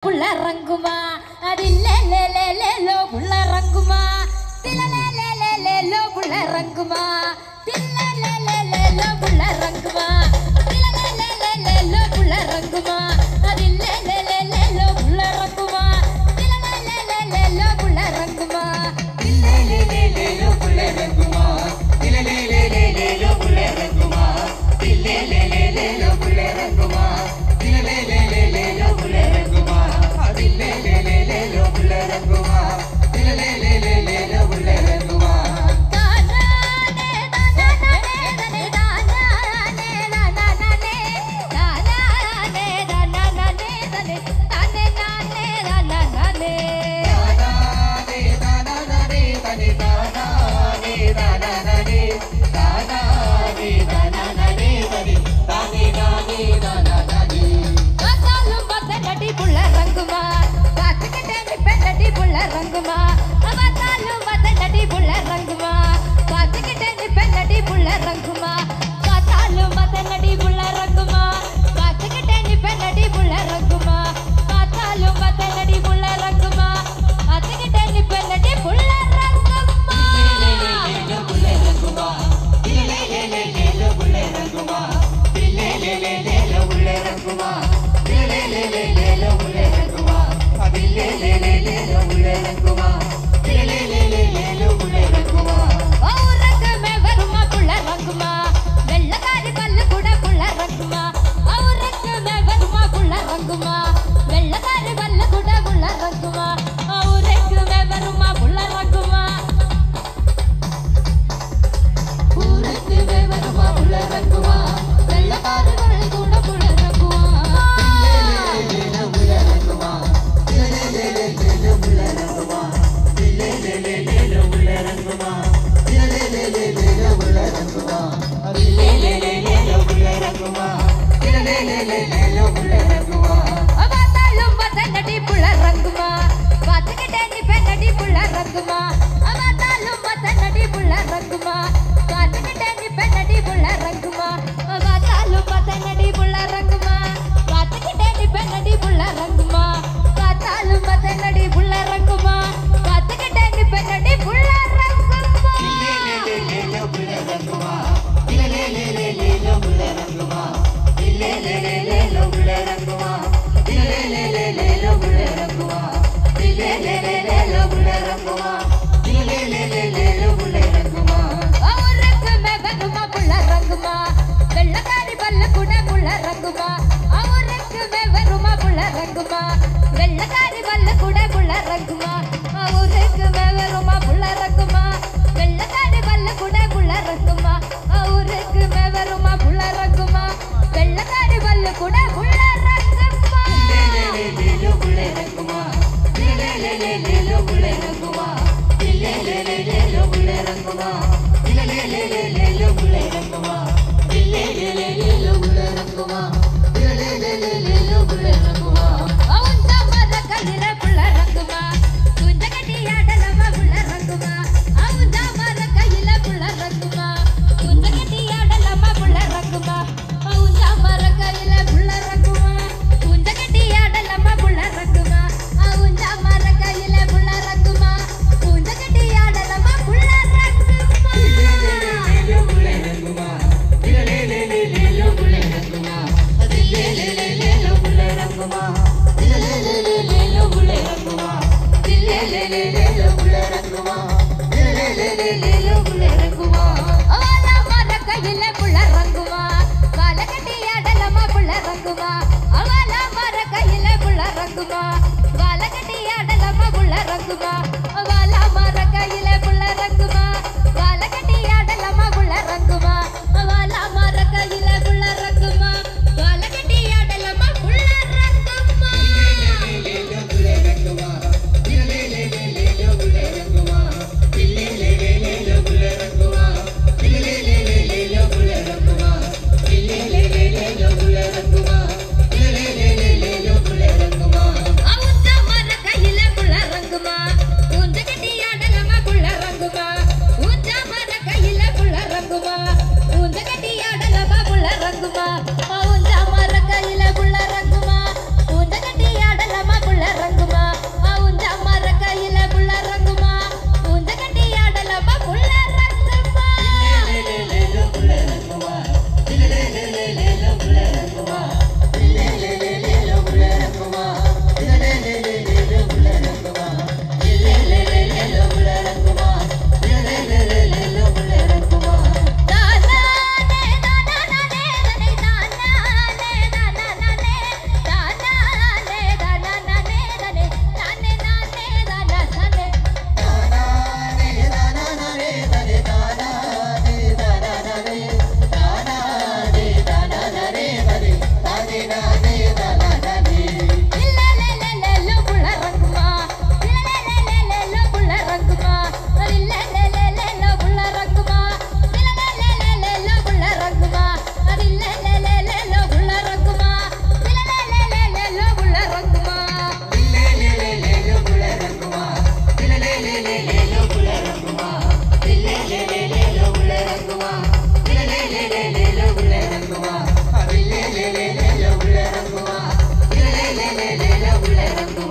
புள்ள ரங்குமா அதில்லேலேலேலோ புள்ள ரங்குமா திலலேலேலேலோ புள்ள ரங்குமா தில்லலேலேலேலோ புள்ள ரங்குமா திலலேலேலேலோ புள்ள ரங்குமா அதில்லேலேலேலோ புள்ள ரங்குமா திலலேலேலேலோ புள்ள ரங்குமா தில்லேலேலேலோ புள்ள ரங்குமா திலலேலேலேலோ புள்ள ரங்குமா தில்லேலேலேலோ புள்ள ரங்குமா திலலேலேலேலோ புள்ள ரங்குமா தில்லேலேலேலோ புள்ள ரங்குமா திலலேலேலேலோ புள்ள ரங்குமா ரங்குமா அவதாலும் வதனடி புள்ள ரங்குமா பாத்துக்கிட்டே நிப்பனடி புள்ள ரங்குமா காத்தாலும் வதனடி புள்ள ரங்குமா பாத்துக்கிட்டே நிப்பனடி புள்ள ரங்குமா காத்தாலும் வதனடி புள்ள ரங்குமா பாத்துக்கிட்டே நிப்பனடி புள்ள ரங்குமா புள்ள ரங்குமா தில்லேலேலேலோ புள்ள ரங்குமா தில்லேலேலேலோ புள்ள ரங்குமா தில்லேலேலேலோ புள்ள ரங்குமா தில்லேலேலேலோ புள்ள ரங்குமா தில்லேலேலேலோ புள்ள ரங்குமா ஔரகமே வருமா புள்ள ரங்குமா வெள்ளக்காரி பல்லு கூட புள்ள ரங்குமா ஔரகமே வருமா புள்ள ரங்குமா வெள்ளக்காரி பல்லு கூட புள்ள ரங்குமா ஔரகமே வருமா புள்ள ரங்குமா ஊரக்குமே வருமா புள்ள ரங்குமா வெள்ளக்காரி பல்லு கூட புள்ள ரங்குமா தில்லேலேலேலோ புள்ள ரங்குமா தில்லேலேலேலோ புள்ள ரங்குமா தில்லேலேலேலோ புள்ள ரங்குமா தில்லேலேலேலோ புள்ள ரங்குமா தில்லேலேலேலோ புள்ள ரங்குமா தில்லேலேலேலோ புள்ள ரங்குமா அவதாலும் வதனடி புள்ள ரங்குமா பாத்துக்கிட்டே நிப்பனடி புள்ள ரங்குமா அவதாலும் வதனடி புள்ள ரங்குமா பாத்துக்கிட்டே நிப்பனடி புள்ள ரங்குமா அவதாலும் வதனடி புள்ள ரங்குமா பாத்துக்கிட்டே நிப்பனடி புள்ள ரங்குமா காத்தாலும் வதனடி புள்ள ரங்குமா பாத்துக்கிட்டே நிப்பனடி புள்ள ரங்குமா தில்லேலேலேலோ புள்ள ரங்குமா தில்லேலேலேலோ புள்ள ரங்குமா தில்லேலேலேலோ புள்ள ரங்குமா தில்லேலேலேலோ புள்ள ரங்குமா தில்லேலேலேலோ புள்ள ரங்குமா தில்லேலேலேலோ புள்ள ரங்குமா ஔரகமே வருமா புள்ள ரங்குமா வெள்ளக்காரி பல்லு கூட புள்ள ரங்குமா ஔரகமே வருமா புள்ள ரங்குமா வெள்ளக்காரி பல்லு கூட புள்ள ரங்குமா ஔரகமே வருமா புள்ள ரங்குமா வெள்ளக்காரி பல்லு கூட புள்ள ரங்குமா ஔரகமே வருமா புள்ள ரங்குமா வெள்ளக்காரி பல்லு கூட புள்ள ரங்குமா தில்லேலேலேலோ புள்ள ரங்குமா தில்லேலேலேலோ புள்ள ரங்குமா தில்லேலேலேலோ புள்ள ரங்குமா தில்லேலேலேலோ புள்ள ரங்குமா தில்லேலேலேலோ புள்ள ரங்குமா தில்லேலேலேலோ புள்ள ரங்குமா அவுஞ்ச மர கையில புள்ள ரங்குமா குஞ்ச கட்டி ஆடலமா புள்ள ரங்குமா அவுஞ்ச மர கையில புள்ள ரங்குமா குஞ்ச கட்டி ஆடலமா புள்ள ரங்குமா அவுஞ்ச மர கையில புள்ள ரங்குமா குஞ்ச கட்டி ஆடலமா புள்ள ரங்குமா அவுஞ்ச மர கையில புள்ள ரங்குமா குஞ்ச கட்டி ஆடலமா புள்ள ரங்குமா தில்லேலேலேலோ புள்ள ரங்குமா தில்லேலேலேலோ புள்ள ரங்குமா தில்லேலேலேலோ புள்ள ரங்குமா தில்லேலேலேலோ புள்ள ரங்குமா தில்லேலேலேலோ புள்ள ரங்குமா தில்லேலேலேலோ புள்ள ரங்குமா அவள மர கையில புள்ள ரங்குமா கால கட்டி ஆடலமா புள்ள ரங்குமா அவள மர கையில புள்ள ரங்குமா கால கட்டி ஆடலமா புள்ள ரங்குமா அவள மர கையில புள்ள ரங்குமா கால கட்டி ஆடலமா புள்ள ரங்குமா அவள மர கையில புள்ள ரங்குமா கால கட்டி ஆடலமா புள்ள ரங்குமா தில்லேலேலேலோ புள்ள ரங்குமா தில்லேலேலேலோ புள்ள ரங்குமா தில்லேலேலேலோ புள்ள ரங்குமா தில்லேலேலேலோ புள்ள ரங்குமா தில்லேலேலேலோ புள்ள ரங்குமா தில்லேலேலேலோ புள்ள ரங்குமா அவுஞ்ச மர கையில புள்ள ரங்குமா குஞ்ச ரங்குமா